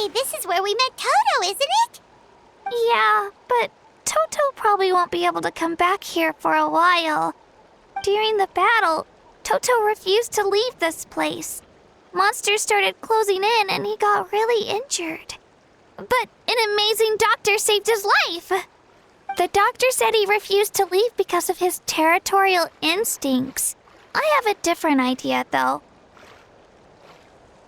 Hey, this is where we met Toto, isn't it? Yeah, but Toto probably won't be able to come back here for a while. During the battle, Toto refused to leave this place. Monsters started closing in and he got really injured. But an amazing doctor saved his life. The doctor said he refused to leave because of his territorial instincts. I have a different idea, though.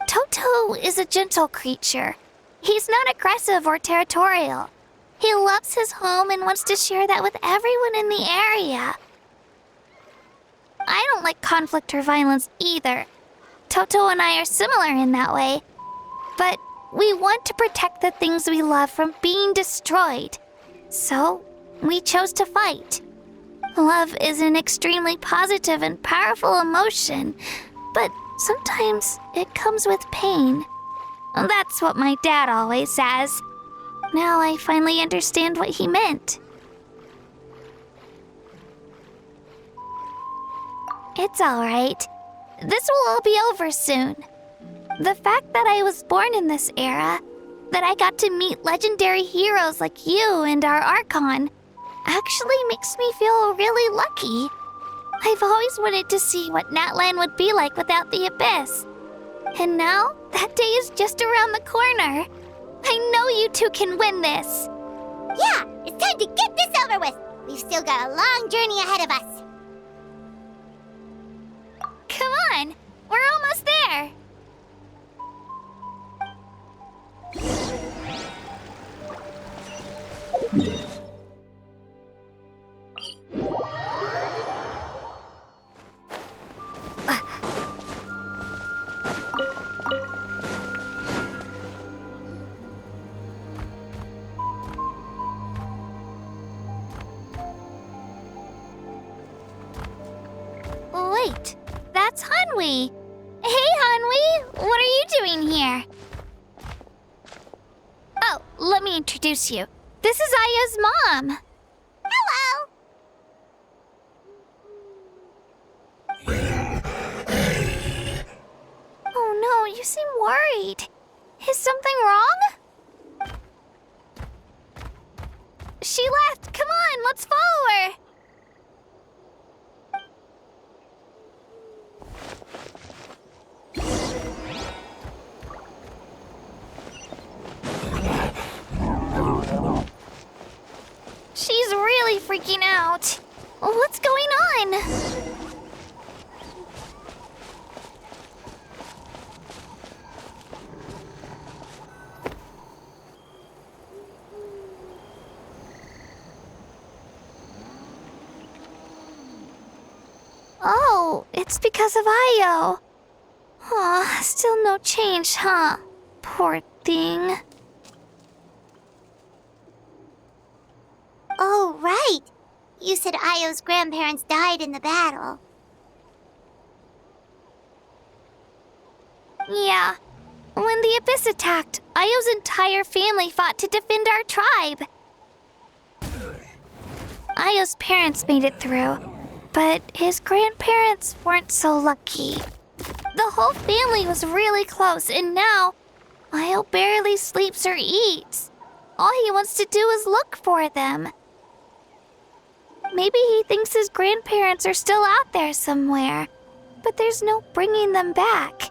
Toto is a gentle creature. He's not aggressive or territorial. He loves his home and wants to share that with everyone in the area. I don't like conflict or violence either. Toto and I are similar in that way. But we want to protect the things we love from being destroyed. So, we chose to fight. Love is an extremely positive and powerful emotion, but sometimes it comes with pain. That's what my dad always says. Now I finally understand what he meant. It's all right. This will all be over soon. The fact that I was born in this era, that I got to meet legendary heroes like you and our Archon, actually makes me feel really lucky. I've always wanted to see what Natlan would be like without the Abyss. And now, that day is just around the corner. I know you two can win this. Yeah, it's time to get this over with. We've still got a long journey ahead of us. Come on, we're almost there. Wait, that's Hanwi. Hey, Hanwi, what are you doing here? Oh, let me introduce you. This is Aya's mom. Hello! Oh no, you seem worried. Is something wrong? She left. Come on, let's follow her. She's really freaking out. What's going on? Oh, it's because of Io. Aw, still no change, huh? Poor thing. Oh, right. You said Io's grandparents died in the battle. Yeah. When the Abyss attacked, Io's entire family fought to defend our tribe. Io's parents made it through, but his grandparents weren't so lucky. The whole family was really close, and now Io barely sleeps or eats. All he wants to do is look for them. Maybe he thinks his grandparents are still out there somewhere, but there's no bringing them back.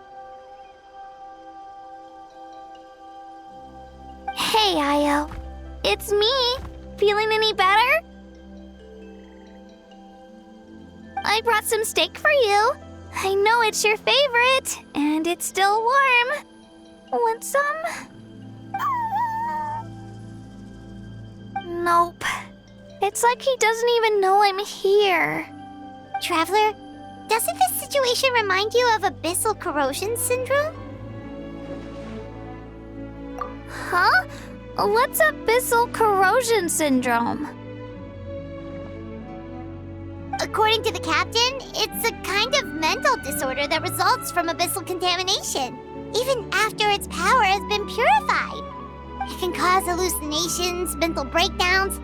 Hey, Io. It's me. Feeling any better? I brought some steak for you. I know it's your favorite, and it's still warm. Want some? Nope. It's like he doesn't even know I'm here. Traveler, doesn't this situation remind you of abyssal corrosion syndrome? Huh? What's abyssal corrosion syndrome? According to the captain, it's a kind of mental disorder that results from abyssal contamination, even after its power has been purified. It can cause hallucinations, mental breakdowns.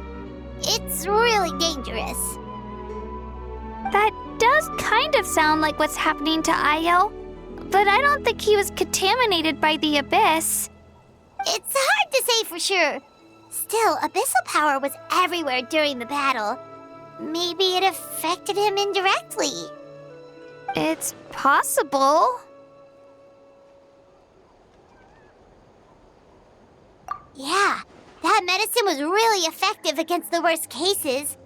It's really dangerous. That does kind of sound like what's happening to Io, but I don't think he was contaminated by the Abyss. It's hard to say for sure. Still, abyssal power was everywhere during the battle. Maybe it affected him indirectly. It's possible. Yeah, that medicine was really effective against the worst cases.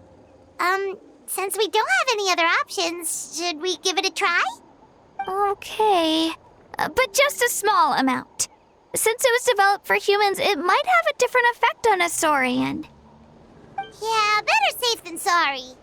Since we don't have any other options, should we give it a try? Okay, but just a small amount. Since it was developed for humans, it might have a different effect on a saurian. Yeah, better safe than sorry.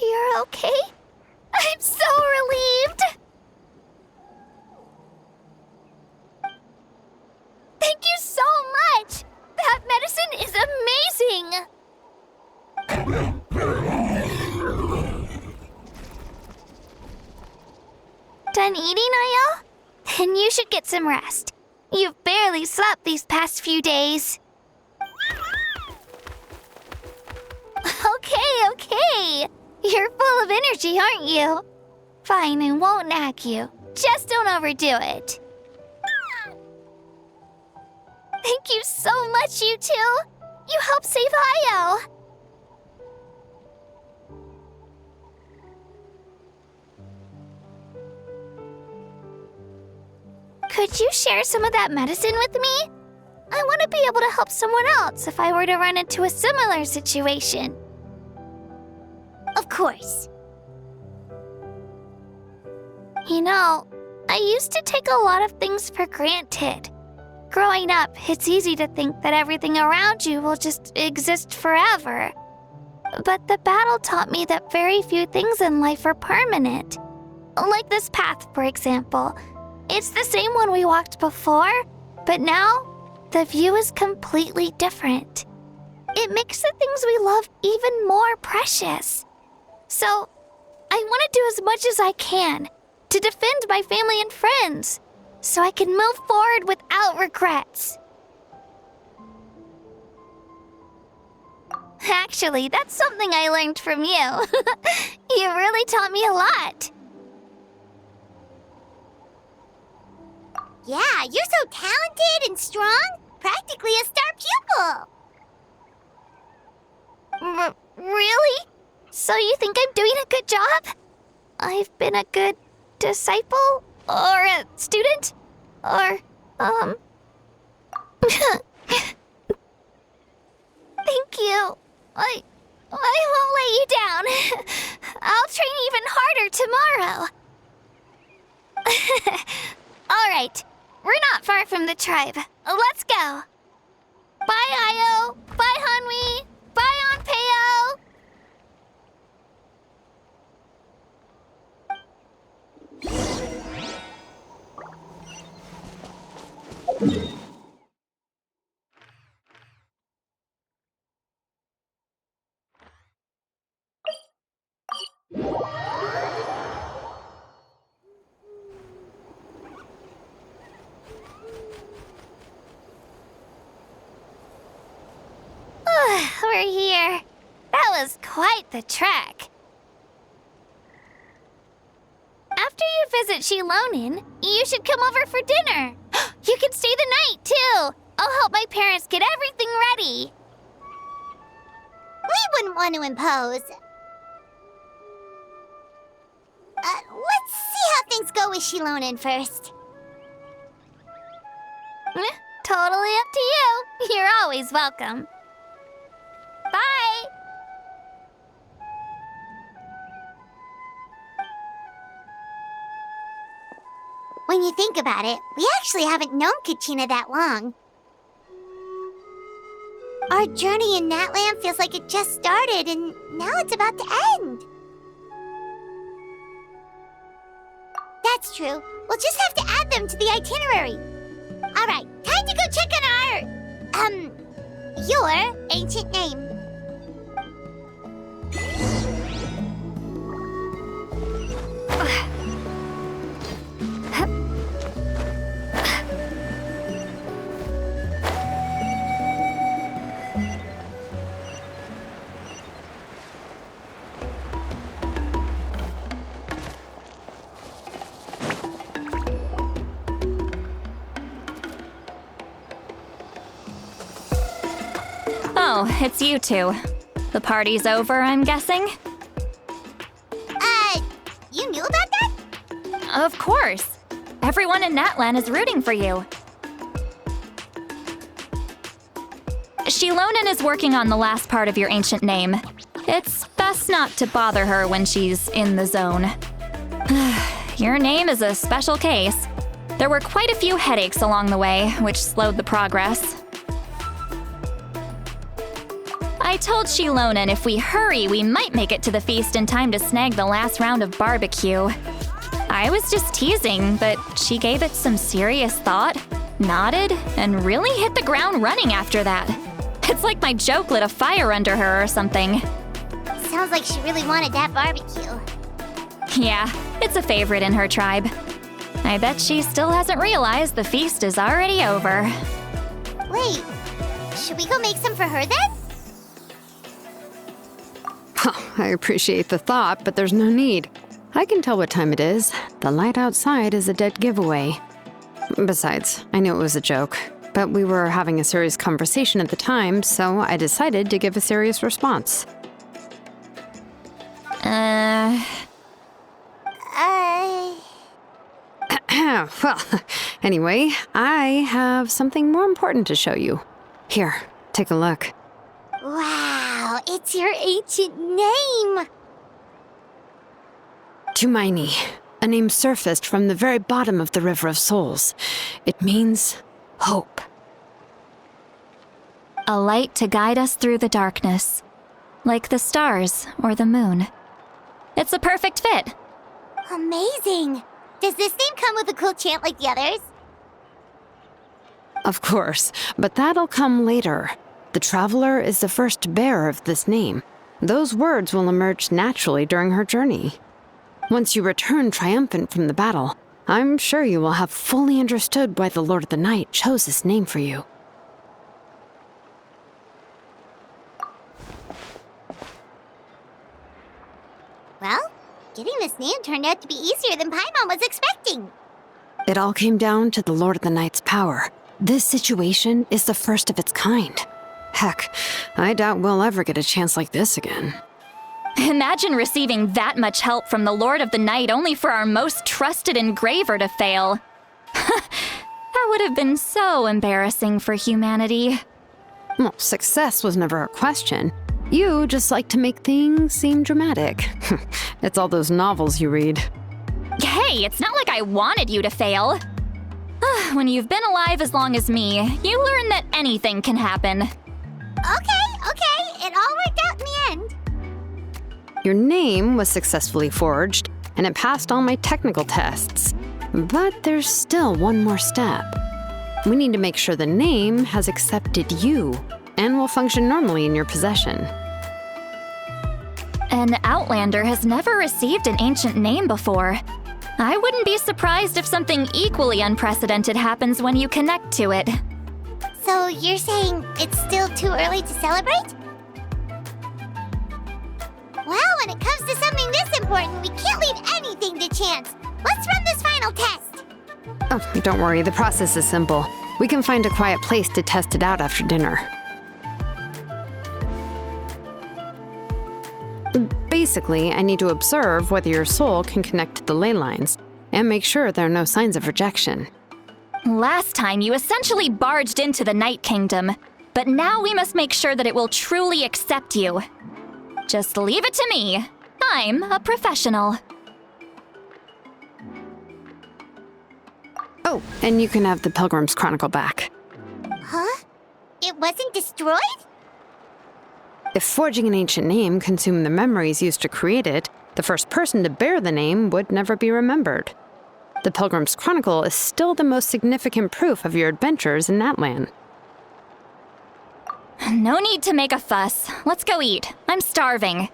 You're okay? I'm so relieved! Thank you so much! That medicine is amazing! Done eating, are you? Then you should get some rest. You've barely slept these past few days. Okay. You're full of energy, aren't you? Fine, I won't nag you. Just don't overdo it. Thank you so much, you two. You helped save Io. Could you share some of that medicine with me? I want to be able to help someone else if I were to run into a similar situation. Of course. You know, I used to take a lot of things for granted. Growing up, it's easy to think that everything around you will just exist forever. But the battle taught me that very few things in life are permanent. Like this path, for example. It's the same one we walked before, but now the view is completely different. It makes the things we love even more precious. So, I want to do as much as I can to defend my family and friends, so I can move forward without regrets. Actually, that's something I learned from you. You really taught me a lot. Yeah, you're so talented and strong. Practically a star pupil. Really? So you think I'm doing a good job? I've been a good disciple? Or a student? Or, Thank you. I won't let you down. I'll train even harder tomorrow. All right. We're not far from the tribe. Let's go. Bye, Io. Bye, Hanwi. Bye, Anpeo. We're here. That was quite the trek. After you visit Shilonin, you should come over for dinner. You can stay the night, too. I'll help my parents get everything ready. We wouldn't want to impose. Let's see how things go with Shilonin first. Totally up to you. You're always welcome. Bye. When you think about it, we actually haven't known Kachina that long. Our journey in Natland feels like it just started, and now it's about to end. That's true. We'll just have to add them to the itinerary. All right, time to go check on your ancient name. it's you two. The party's over, I'm guessing? You knew about that? Of course. Everyone in Natlan is rooting for you. Shilonen is working on the last part of your ancient name. It's best not to bother her when she's in the zone. Your name is a special case. There were quite a few headaches along the way, which slowed the progress. I told Shilonen if we hurry, we might make it to the feast in time to snag the last round of barbecue. I was just teasing, but she gave it some serious thought, nodded, and really hit the ground running after that. It's like my joke lit a fire under her or something. Sounds like she really wanted that barbecue. Yeah, it's a favorite in her tribe. I bet she still hasn't realized the feast is already over. Wait, should we go make some for her then? I appreciate the thought, but there's no need. I can tell what time it is. The light outside is a dead giveaway. Besides, I knew it was a joke, but we were having a serious conversation at the time, so I decided to give a serious response. Well, anyway, I have something more important to show you. Here, take a look. Wow, it's your ancient name! Tumaini, a name surfaced from the very bottom of the River of Souls. It means hope. A light to guide us through the darkness, like the stars or the moon. It's a perfect fit. Amazing! Does this name come with a cool chant like the others? Of course, but that'll come later. The Traveler is the first bearer of this name. Those words will emerge naturally during her journey. Once you return triumphant from the battle, I'm sure you will have fully understood why the Lord of the Night chose this name for you. Well, getting this name turned out to be easier than Paimon was expecting. It all came down to the Lord of the Night's power. This situation is the first of its kind. Heck, I doubt we'll ever get a chance like this again. Imagine receiving that much help from the Lord of the Night only for our most trusted engraver to fail. That would have been so embarrassing for humanity. Well, success was never a question. You just like to make things seem dramatic. It's all those novels you read. Hey, it's not like I wanted you to fail. When you've been alive as long as me, you learn that anything can happen. Okay, it all worked out in the end. Your name was successfully forged, and it passed all my technical tests. But there's still one more step. We need to make sure the name has accepted you, and will function normally in your possession. An Outlander has never received an ancient name before. I wouldn't be surprised if something equally unprecedented happens when you connect to it. So you're saying it's still too early to celebrate? Well, when it comes to something this important, we can't leave anything to chance. Let's run this final test. Oh, don't worry, the process is simple. We can find a quiet place to test it out after dinner. Basically, I need to observe whether your soul can connect to the ley lines, and make sure there are no signs of rejection. Last time, you essentially barged into the Night Kingdom, but now we must make sure that it will truly accept you. Just leave it to me. I'm a professional. Oh, and you can have the Pilgrim's Chronicle back. Huh? It wasn't destroyed? If forging an ancient name consumed the memories used to create it, the first person to bear the name would never be remembered. The Pilgrim's Chronicle is still the most significant proof of your adventures in Natlan. No need to make a fuss. Let's go eat. I'm starving.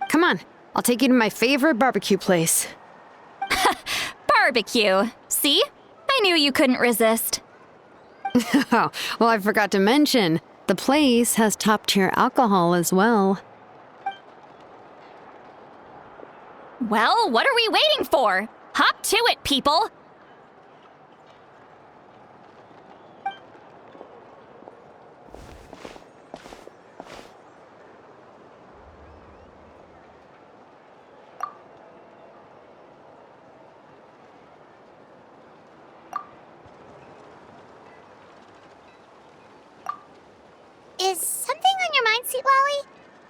Come on, I'll take you to my favorite barbecue place. Barbecue. See? I knew you couldn't resist. Oh, well, I forgot to mention, the place has top-tier alcohol as well. Well, what are we waiting for? Hop to it, people! on, Sweet Lolly?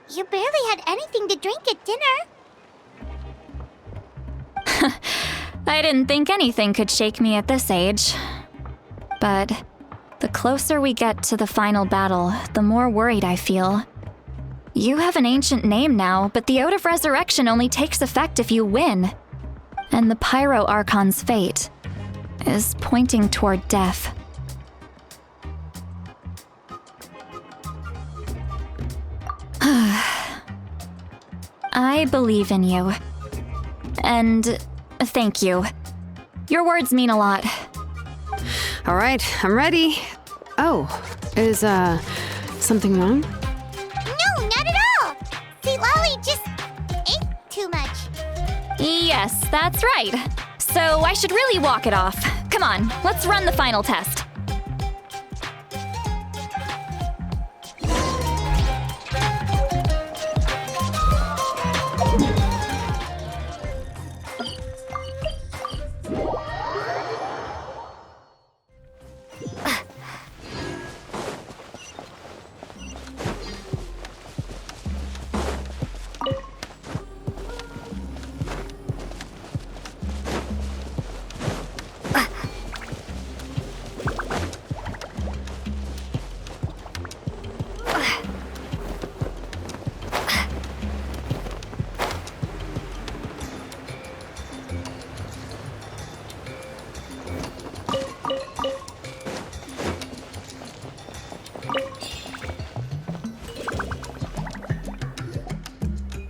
You barely had anything to drink at dinner. I didn't think anything could shake me at this age. But the closer we get to the final battle, the more worried I feel. You have an ancient name now, but the Oath of Resurrection only takes effect if you win. And the Pyro Archon's fate is pointing toward death. I believe in you. And thank you. Your words mean a lot. All right, I'm ready. Oh, is, something wrong? No, not at all. Sweet Lolly just ate too much. Yes, that's right. So I should really walk it off. Come on, let's run the final test.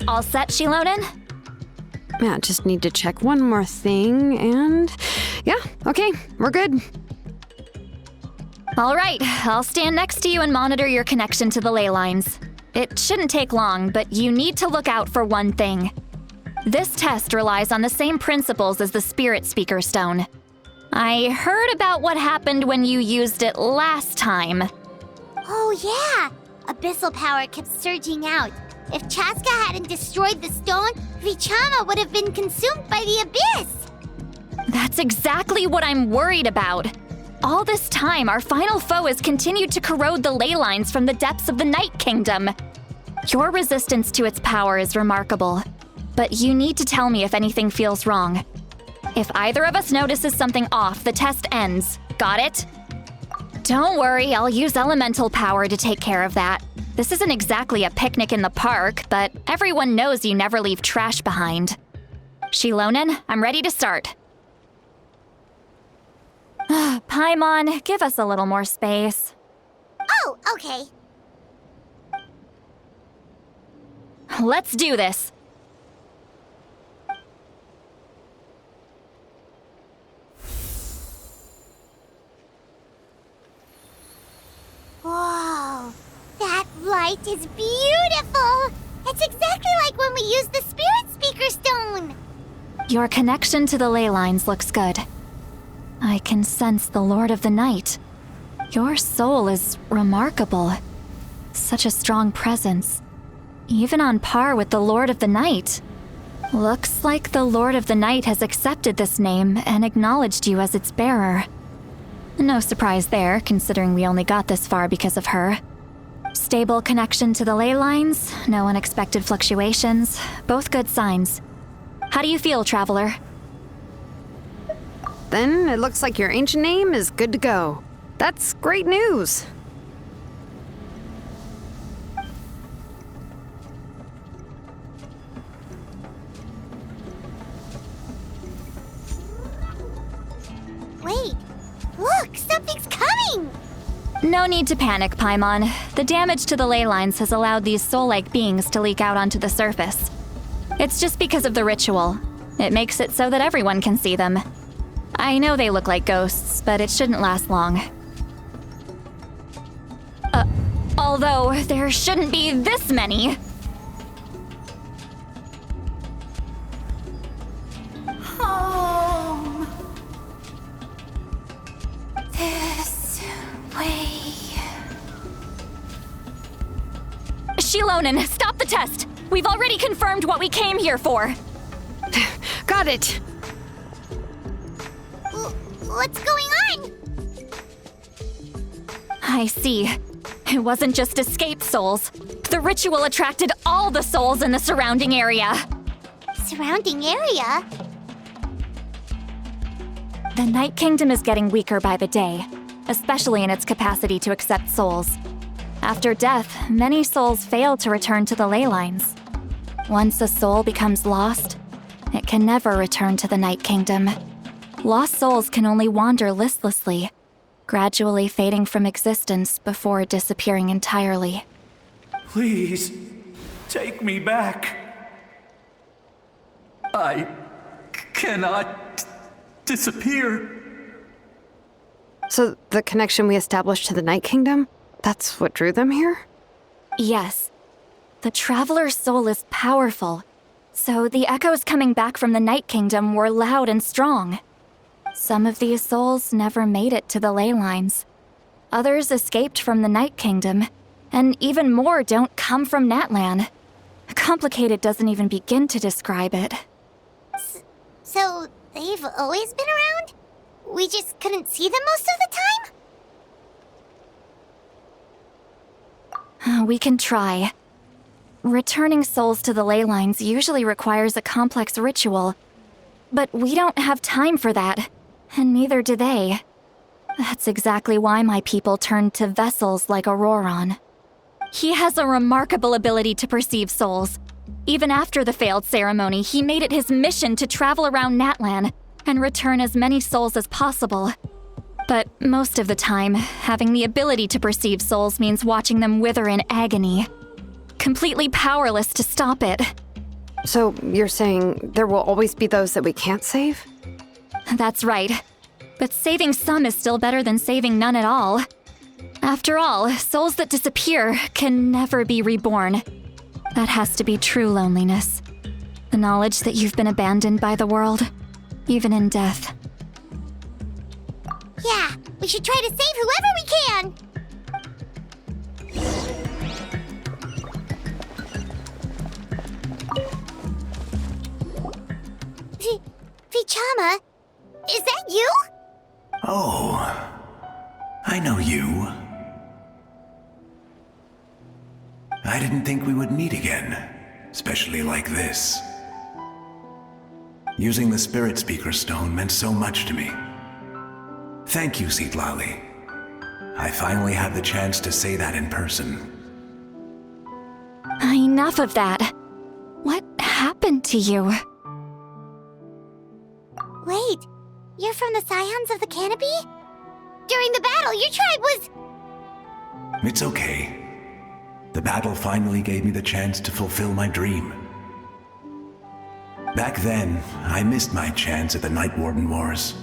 All set, Shilonen? Yeah, just need to check one more thing, and yeah, okay, we're good. All right, I'll stand next to you and monitor your connection to the ley lines. It shouldn't take long, but you need to look out for one thing. This test relies on the same principles as the Spirit Speaker Stone. I heard about what happened when you used it last time. Oh yeah, abyssal power kept surging out. If Chaska hadn't destroyed the stone, Vichama would have been consumed by the abyss. That's exactly what I'm worried about. All this time, our final foe has continued to corrode the ley lines from the depths of the Night Kingdom. Your resistance to its power is remarkable, but you need to tell me if anything feels wrong. If either of us notices something off, the test ends. Got it? Don't worry, I'll use elemental power to take care of that. This isn't exactly a picnic in the park, but everyone knows you never leave trash behind. Shilonen, I'm ready to start. Paimon, give us a little more space. Oh, okay. Let's do this. Whoa, that light is beautiful! It's exactly like when we used the Spirit Speaker Stone! Your connection to the ley lines looks good. I can sense the Lord of the Night. Your soul is remarkable. Such a strong presence. Even on par with the Lord of the Night. Looks like the Lord of the Night has accepted this name and acknowledged you as its bearer. No surprise there, considering we only got this far because of her. Stable connection to the ley lines, no unexpected fluctuations, both good signs. How do you feel, Traveler? Then it looks like your ancient name is good to go. That's great news. Wait, look, something's coming! No need to panic, Paimon. The damage to the ley lines has allowed these soul-like beings to leak out onto the surface. It's just because of the ritual. It makes it so that everyone can see them. I know they look like ghosts, but it shouldn't last long. Although there shouldn't be this many. Home. This way. Shilonen, stop the test! We've already confirmed what we came here for. Got it. What's going on? I see. It wasn't just escaped souls. The ritual attracted all the souls in the surrounding area. Surrounding area? The Night Kingdom is getting weaker by the day, especially in its capacity to accept souls. After death, many souls fail to return to the ley lines. Once a soul becomes lost, it can never return to the Night Kingdom. Lost souls can only wander listlessly, gradually fading from existence before disappearing entirely. Please, take me back. I cannot disappear. So the connection we established to the Night Kingdom, that's what drew them here? Yes. The Traveler's soul is powerful, so the echoes coming back from the Night Kingdom were loud and strong. Some of these souls never made it to the ley lines. Others escaped from the Night Kingdom, and even more don't come from Natlan. Complicated doesn't even begin to describe it. So, they've always been around? We just couldn't see them most of the time? We can try. Returning souls to the ley lines usually requires a complex ritual, but we don't have time for that, and neither do they. That's exactly why my people turned to vessels like Auroron. He has a remarkable ability to perceive souls. Even after the failed ceremony, he made it his mission to travel around Natlan and return as many souls as possible. But most of the time, having the ability to perceive souls means watching them wither in agony. Completely powerless to stop it. So you're saying there will always be those that we can't save? That's right. But saving some is still better than saving none at all. After all, souls that disappear can never be reborn. That has to be true loneliness. The knowledge that you've been abandoned by the world, even in death. Yeah, we should try to save whoever we can! Vichama, is that you? Oh, I know you. I didn't think we would meet again, especially like this. Using the Spirit Speaker Stone meant so much to me. Thank you, Citlali. I finally had the chance to say that in person. Enough of that. What happened to you? Wait, you're from the Scions of the Canopy? During the battle, your tribe was... It's okay. The battle finally gave me the chance to fulfill my dream. Back then, I missed my chance at the Night Warden Wars.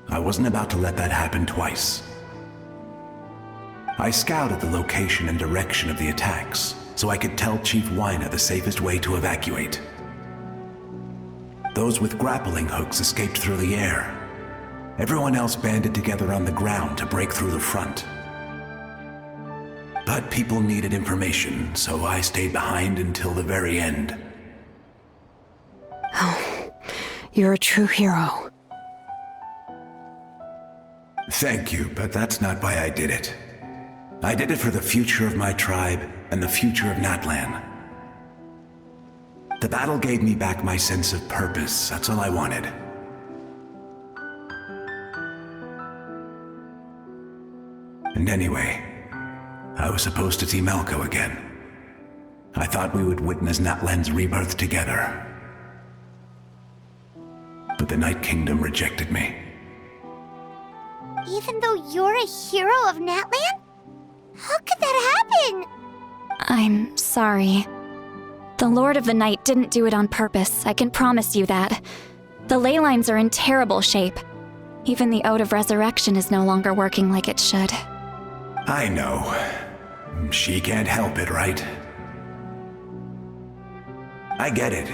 I wasn't about to let that happen twice. I scouted the location and direction of the attacks, so I could tell Chief Wyna the safest way to evacuate. Those with grappling hooks escaped through the air. Everyone else banded together on the ground to break through the front. But people needed information, so I stayed behind until the very end. Oh, you're a true hero. Thank you, but that's not why I did it. I did it for the future of my tribe and the future of Natlan. The battle gave me back my sense of purpose, that's all I wanted. And anyway, I was supposed to see Malco again. I thought we would witness Natlan's rebirth together. But the Night Kingdom rejected me. Even though you're a hero of Natlan? How could that happen? I'm sorry. The Lord of the Night didn't do it on purpose, I can promise you that. The ley lines are in terrible shape. Even the Ode of Resurrection is no longer working like it should. I know. She can't help it, right? I get it.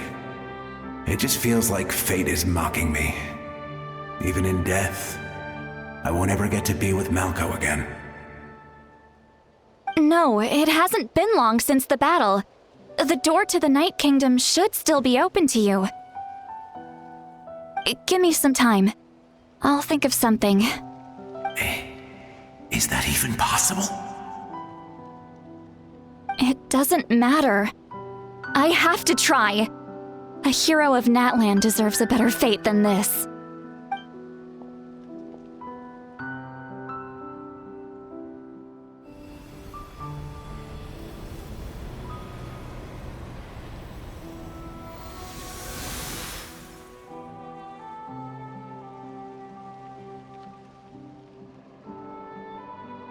It just feels like fate is mocking me. Even in death, I won't ever get to be with Malco again. No, it hasn't been long since the battle. The door to the Night Kingdom should still be open to you. Give me some time. I'll think of something. Is that even possible? doesn't matter. I have to try. A hero of Natland deserves a better fate than this.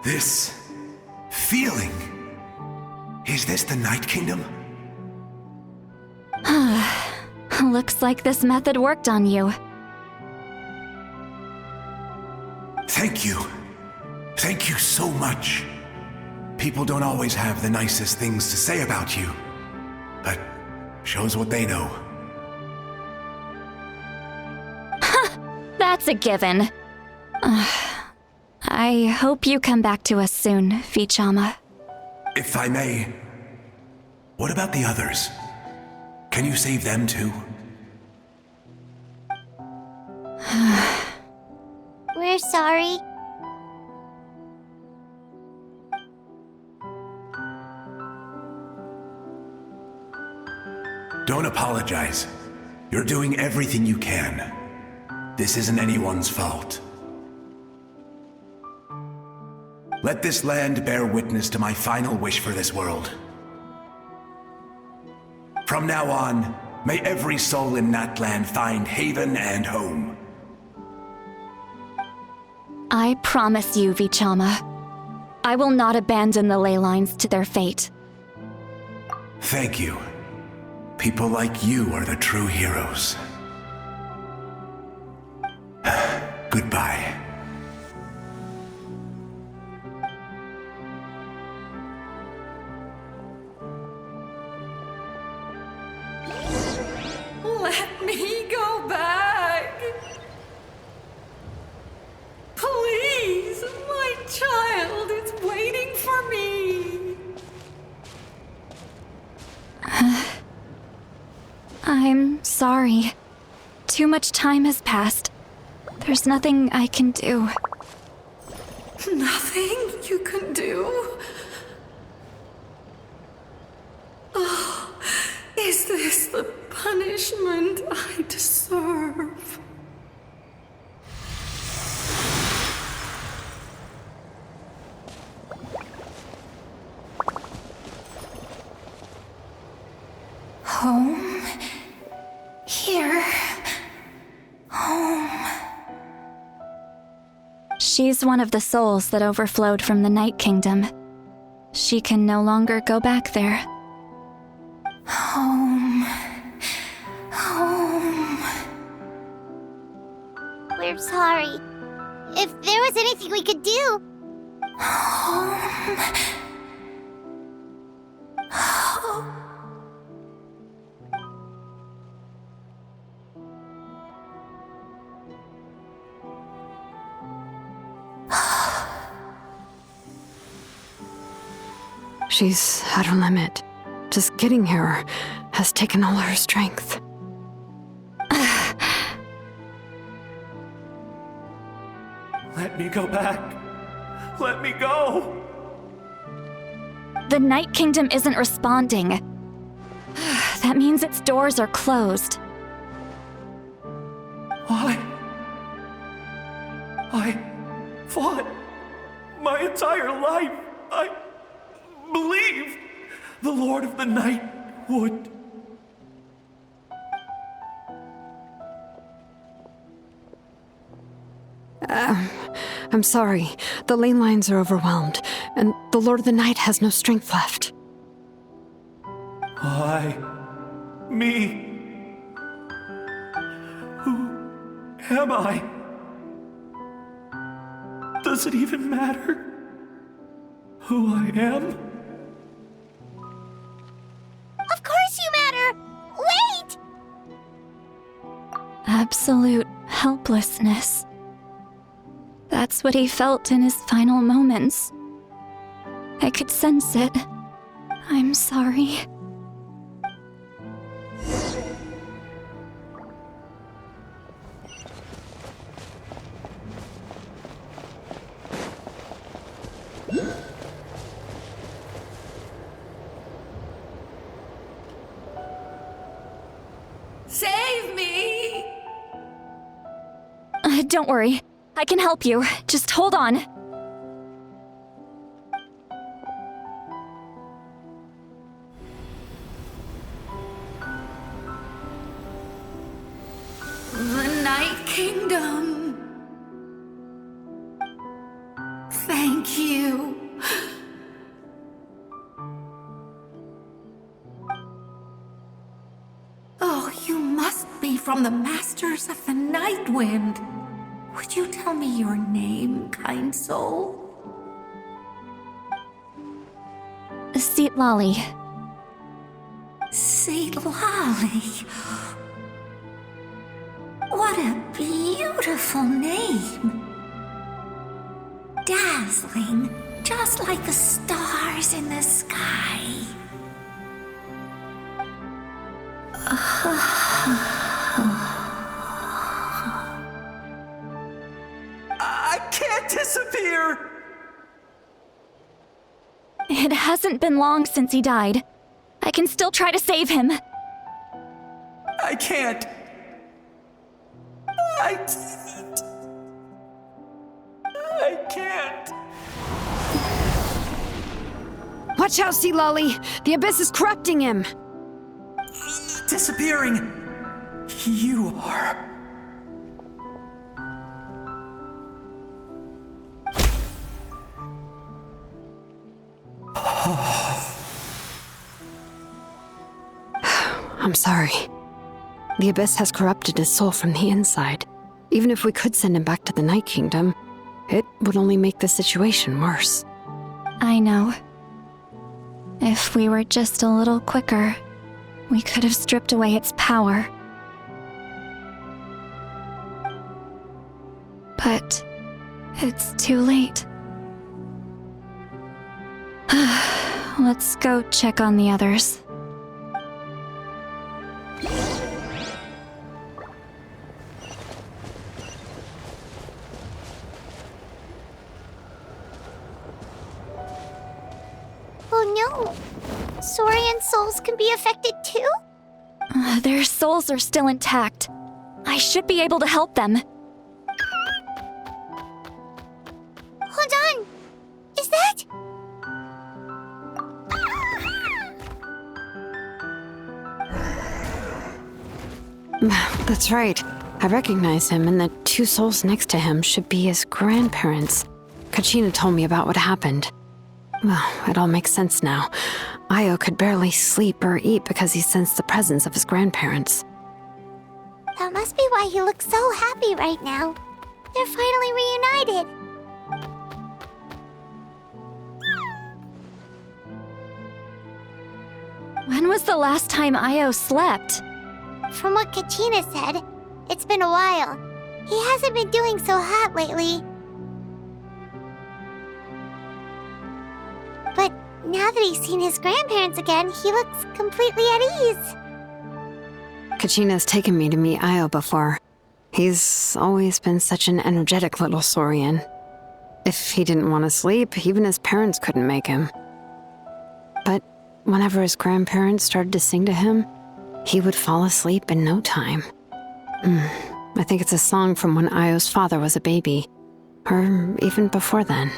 This feeling. Is this the Night Kingdom? Looks like this method worked on you. Thank you. Thank you so much. People don't always have the nicest things to say about you, but shows what they know. That's a given. I hope you come back to us soon, Vichama. If I may, what about the others? Can you save them too? We're sorry. Don't apologize. You're doing everything you can. This isn't anyone's fault. Let this land bear witness to my final wish for this world. From now on, may every soul in Natland find haven and home. I promise you, Vichama. I will not abandon the ley lines to their fate. Thank you. People like you are the true heroes. Goodbye. Let me go back. Please, my child is waiting for me. I'm sorry. Too much time has passed. There's nothing I can do. Nothing you can do? Oh, is this the punishment I deserve? Home? Here? Home? She's one of the souls that overflowed from the Night Kingdom. She can no longer go back there. Home. Home. We're sorry. If there was anything we could do. Home. She's at her limit. Just getting here has taken all her strength. Let me go back. Let me go. The Night Kingdom isn't responding. That means its doors are closed. I fought my entire life. I believed the Lord of the Night would. I'm sorry. The ley lines are overwhelmed, and the Lord of the Night has no strength left. Me. Who am I? Does it even matter who I am? Of course you matter! Wait! Absolute helplessness. That's what he felt in his final moments. I could sense it. I'm sorry. Don't worry. I can help you. Just hold on. The Night Kingdom. Thank you. Oh, you must be from the Masters of the Night Wind. Would you tell me your name, kind soul? Seat Lolly. Saint Lolly. What a beautiful name. Dazzling, just like the stars in the sky. I can't disappear! It hasn't been long since he died. I can still try to save him. I can't. I can't. Watch out, Sea Lolly! The abyss is corrupting him! Disappearing. You are. I'm sorry. The abyss has corrupted his soul from the inside. Even if we could send him back to the Night Kingdom, it would only make the situation worse. I know. If we were just a little quicker, we could have stripped away its power. But it's too late. Let's go check on the others. Oh no! Saurian souls can be affected too? Their souls are still intact. I should be able to help them. Hold on! Is that... That's right. I recognize him, and the two souls next to him should be his grandparents. Kachina told me about what happened. Well, it all makes sense now. Io could barely sleep or eat because he sensed the presence of his grandparents. That must be why he looks so happy right now. They're finally reunited. When was the last time Io slept? From what Kachina said, it's been a while. He hasn't been doing so hot lately. But now that he's seen his grandparents again, he looks completely at ease. Kachina's taken me to meet Io before. He's always been such an energetic little Saurian. If he didn't want to sleep, even his parents couldn't make him. But whenever his grandparents started to sing to him, he would fall asleep in no time. I think it's a song from when Io's father was a baby, or even before then.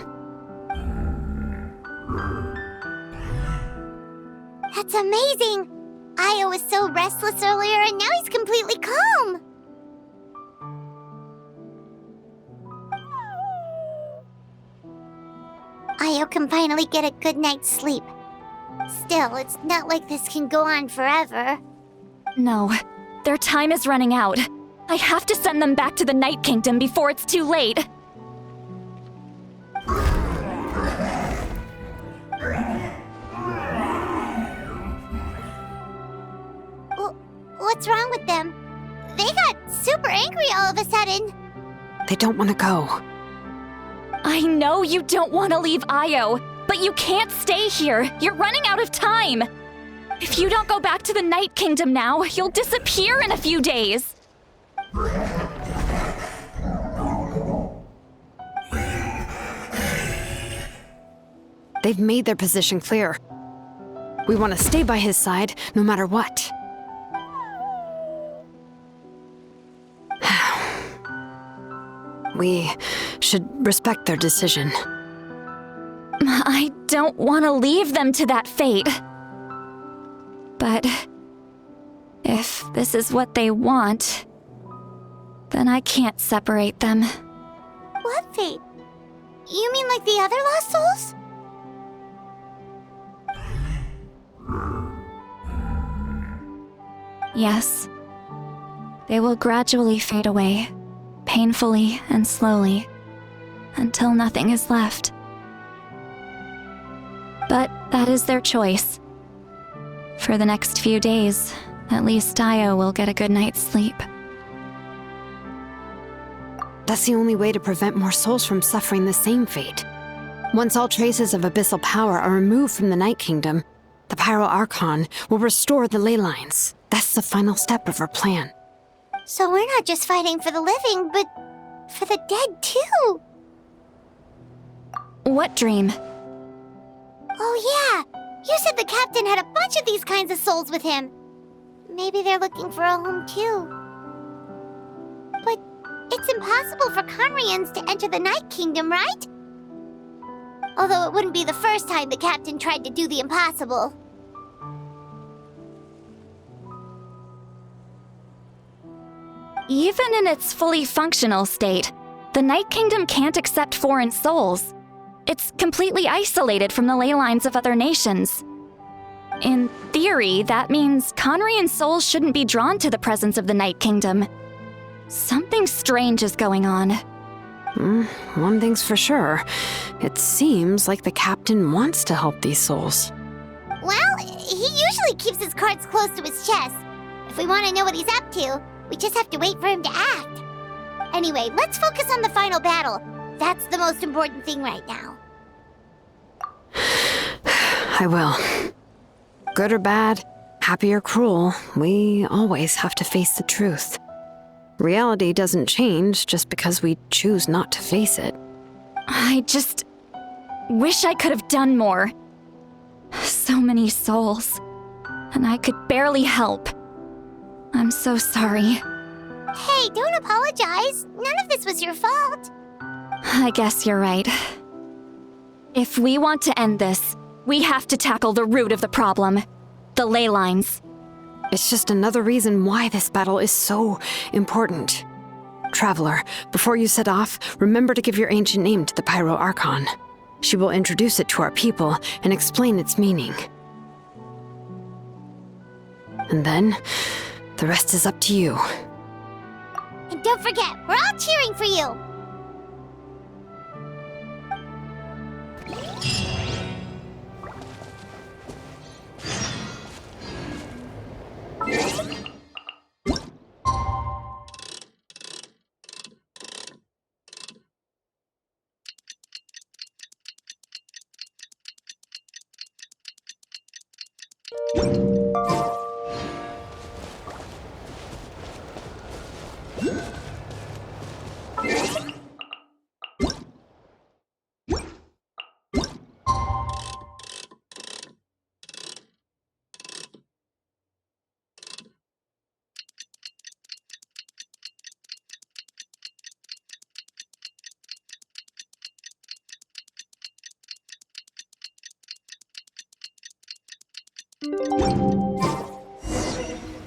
That's amazing! Io was so restless earlier and now he's completely calm! Io can finally get a good night's sleep. Still, it's not like this can go on forever. No, their time is running out. I have to send them back to the Night Kingdom before it's too late. What's wrong with them? They got super angry all of a sudden. They don't want to go. I know you don't want to leave Io, but you can't stay here. You're running out of time. If you don't go back to the Night Kingdom now, you'll disappear in a few days. They've made their position clear. We want to stay by his side, no matter what. We should respect their decision. I don't want to leave them to that fate. But if this is what they want, then I can't separate them. What fate? You mean like the other lost souls? Yes. They will gradually fade away, painfully and slowly, until nothing is left. But that is their choice. For the next few days, at least Dio will get a good night's sleep. That's the only way to prevent more souls from suffering the same fate. Once all traces of abyssal power are removed from the Night Kingdom, the Pyro Archon will restore the ley lines. That's the final step of our plan. So we're not just fighting for the living, but for the dead too. What dream? Oh yeah, you said the captain had a bunch of these kinds of souls with him. Maybe they're looking for a home too. But it's impossible for Conrians to enter the Night Kingdom, right? Although it wouldn't be the first time the captain tried to do the impossible. Even in its fully functional state, the Night Kingdom can't accept foreign souls. It's completely isolated from the ley lines of other nations. In theory, that means Conrian souls shouldn't be drawn to the presence of the Night Kingdom. Something strange is going on. One thing's for sure. It seems like the captain wants to help these souls. Well, he usually keeps his cards close to his chest. If we want to know what he's up to, we just have to wait for him to act. Anyway, let's focus on the final battle. That's the most important thing right now. I will. Good or bad, happy or cruel, we always have to face the truth. Reality doesn't change just because we choose not to face it. I just wish I could have done more. So many souls, and I could barely help. I'm so sorry. Hey, don't apologize. None of this was your fault. I guess you're right. If we want to end this, we have to tackle the root of the problem. The ley lines. It's just another reason why this battle is so important. Traveler, before you set off, remember to give your ancient name to the Pyro Archon. She will introduce it to our people and explain its meaning. And then, the rest is up to you. And don't forget, we're all cheering for you.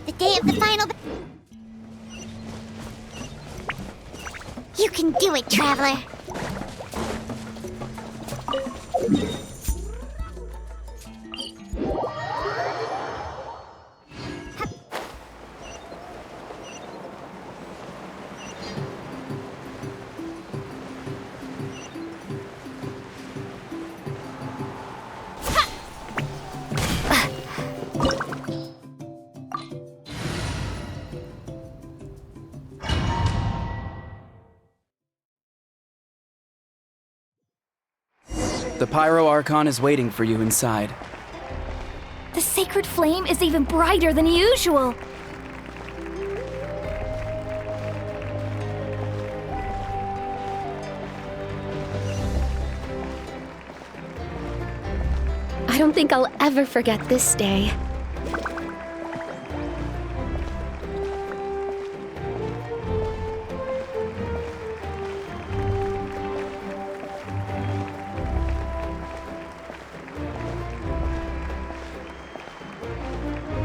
The day of the final... You can do it, Traveler. The Pyro Archon is waiting for you inside. The sacred flame is even brighter than usual. I don't think I'll ever forget this day.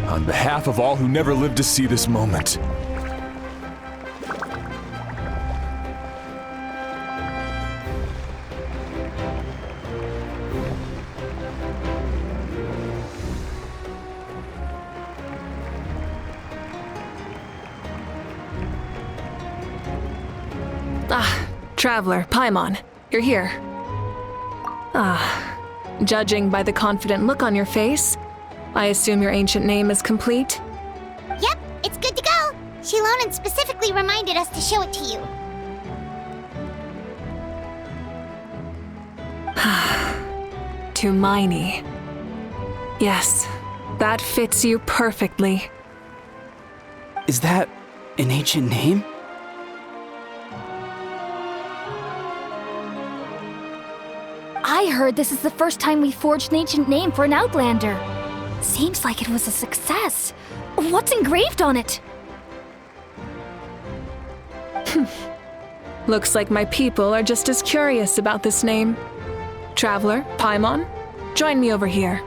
On behalf of all who never lived to see this moment. Traveler, Paimon, you're here. Judging by the confident look on your face, I assume your ancient name is complete? Yep, it's good to go. Shilonen specifically reminded us to show it to you. Tumaini. Yes, that fits you perfectly. Is that an ancient name? I heard this is the first time we forged an ancient name for an Outlander. Seems like it was a success. What's engraved on it? Looks like my people are just as curious about this name. Traveler, Paimon, join me over here.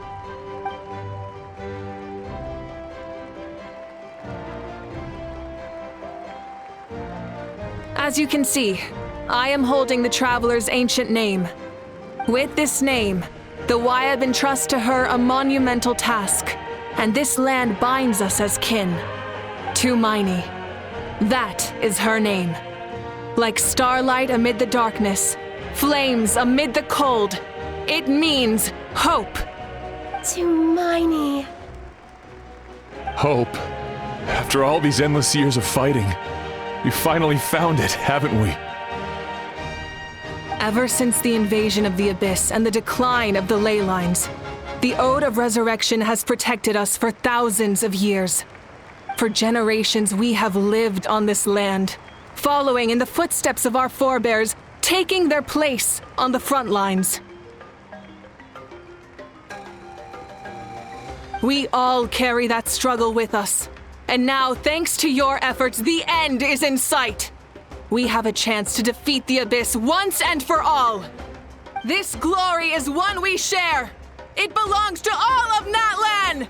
As you can see, I am holding the Traveler's ancient name. With this name, the Wyatt entrusts to her a monumental task, and this land binds us as kin. Tumaini. That is her name. Like starlight amid the darkness, flames amid the cold, it means hope. Tumaini. Hope. After all these endless years of fighting, we finally found it, haven't we? Ever since the invasion of the Abyss and the decline of the ley lines, the Ode of Resurrection has protected us for thousands of years. For generations, we have lived on this land, following in the footsteps of our forebears, taking their place on the front lines. We all carry that struggle with us. And now, thanks to your efforts, the end is in sight. We have a chance to defeat the Abyss once and for all. This glory is one we share. It belongs to all of Natlan!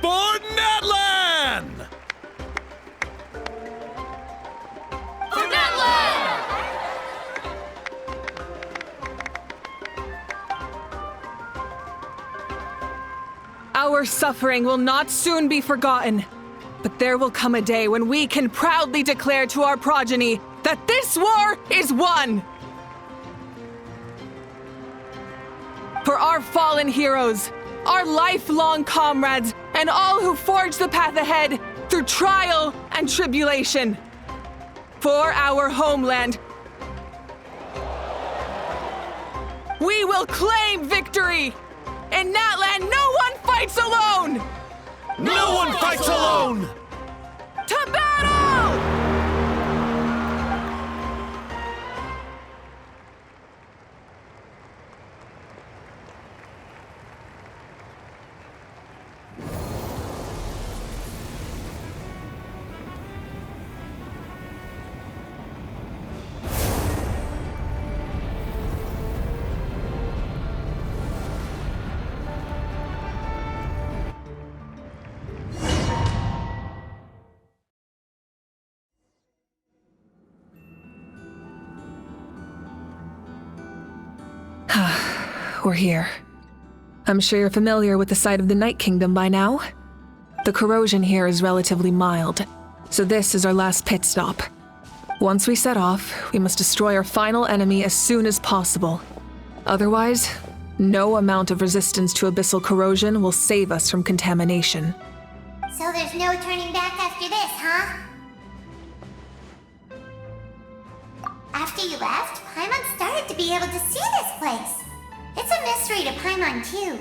For Natlan! For Natlan! Our suffering will not soon be forgotten. But there will come a day when we can proudly declare to our progeny that this war is won! For our fallen heroes, our lifelong comrades, and all who forge the path ahead through trial and tribulation. For our homeland, we will claim victory! In Natlan, no one fights alone! No one fights alone! To battle! We're here. I'm sure you're familiar with the site of the Night Kingdom by now. The corrosion here is relatively mild, so this is our last pit stop. Once we set off, we must destroy our final enemy as soon as possible. Otherwise, no amount of resistance to abyssal corrosion will save us from contamination. So there's no turning back after this, huh? After you left, Paimon started to be able to see this place. It's a mystery to Paimon, too.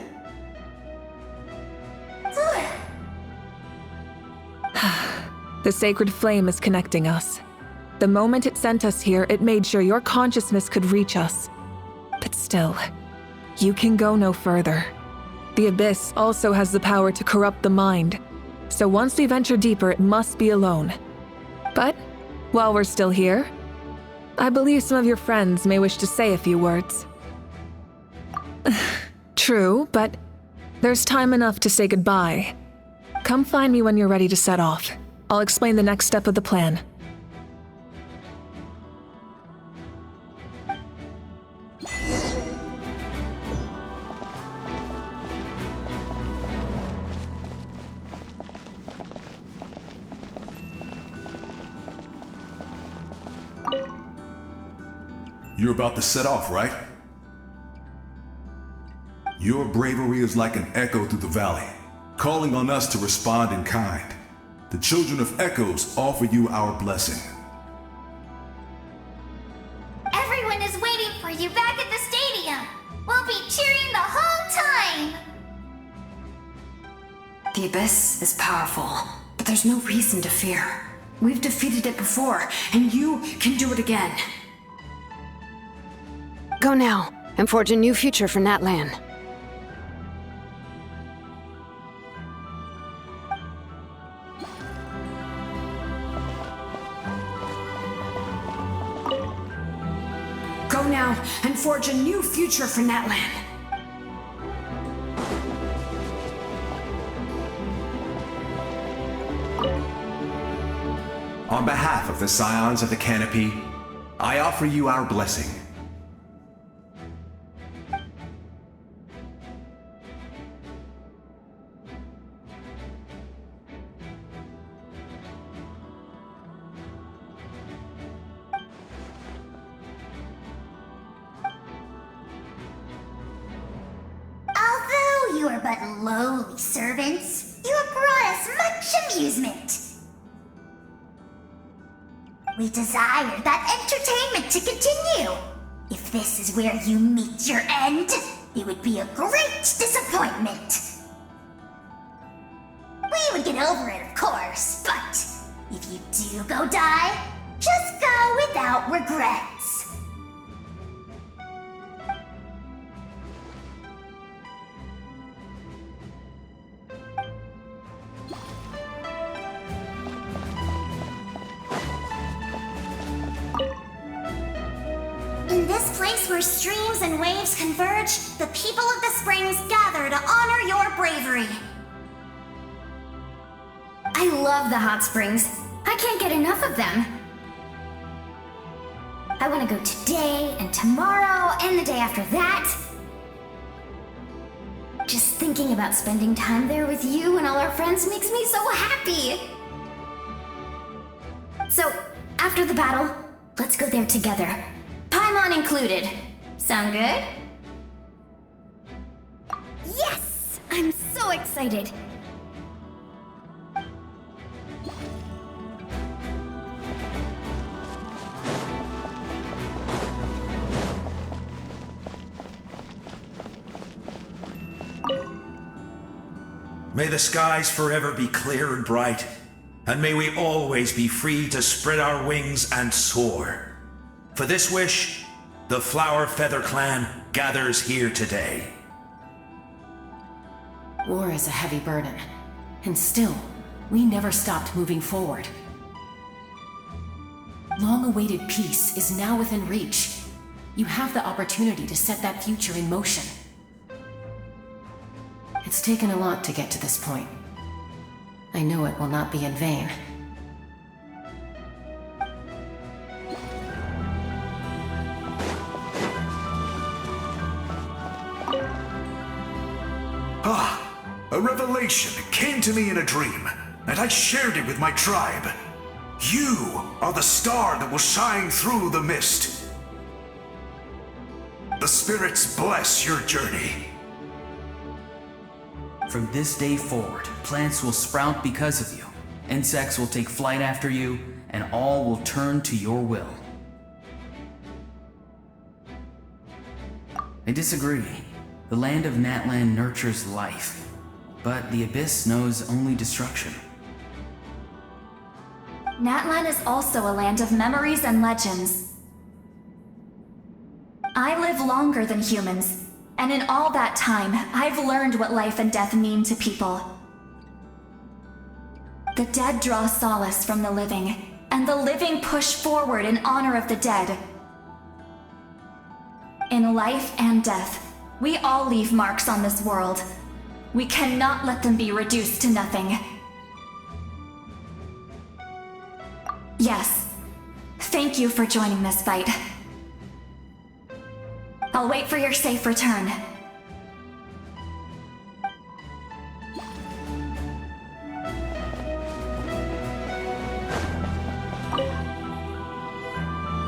The sacred flame is connecting us. The moment it sent us here, it made sure your consciousness could reach us. But still, you can go no further. The Abyss also has the power to corrupt the mind, so once we venture deeper, it must be alone. But, while we're still here, I believe some of your friends may wish to say a few words. True, but there's time enough to say goodbye. Come find me when you're ready to set off. I'll explain the next step of the plan. You're about to set off, right? Your bravery is like an echo through the valley, calling on us to respond in kind. The children of Echoes offer you our blessing. Everyone is waiting for you back at the stadium. We'll be cheering the whole time. The Abyss is powerful, but there's no reason to fear. We've defeated it before, and you can do it again. Go now, and forge a new future for Natlan. Go now, and forge a new future for Natlan. On behalf of the Scions of the Canopy, I offer you our blessing. Although you are but lowly servants, you have brought us much amusement. We desire that entertainment to continue. If this is where you meet your end, it would be a great disappointment. We would get over it, of course, but if you do go die, just go without regrets. In this place where streams and waves converge, the people of the springs gather to honor your bravery. I love the hot springs. I can't get enough of them. I want to go today and tomorrow and the day after that. Just thinking about spending time there with you and all our friends makes me so happy. So, after the battle, let's go there together. Paimon included. Sound good? Yes! I'm so excited. May the skies forever be clear and bright, and may we always be free to spread our wings and soar. For this wish, the Flower Feather Clan gathers here today. War is a heavy burden, and still, we never stopped moving forward. Long-awaited peace is now within reach. You have the opportunity to set that future in motion. It's taken a lot to get to this point. I know it will not be in vain. A revelation came to me in a dream, and I shared it with my tribe. You are the star that will shine through the mist. The spirits bless your journey. From this day forward, plants will sprout because of you. Insects will take flight after you, and all will turn to your will. I disagree. The land of Natlan nurtures life, but the Abyss knows only destruction. Natlan is also a land of memories and legends. I live longer than humans, and in all that time, I've learned what life and death mean to people. The dead draw solace from the living, and the living push forward in honor of the dead. In life and death, we all leave marks on this world. We cannot let them be reduced to nothing. Yes. Thank you for joining this fight. I'll wait for your safe return.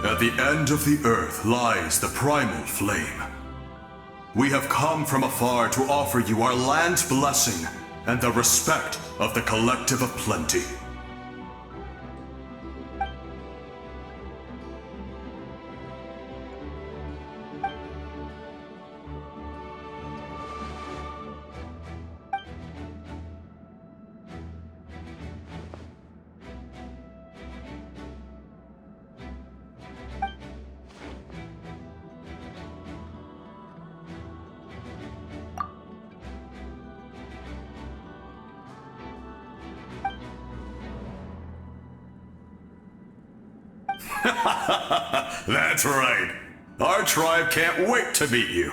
At the end of the earth lies the primal flame. We have come from afar to offer you our land's blessing and the respect of the Collective of Plenty. That's right. Our tribe can't wait to meet you.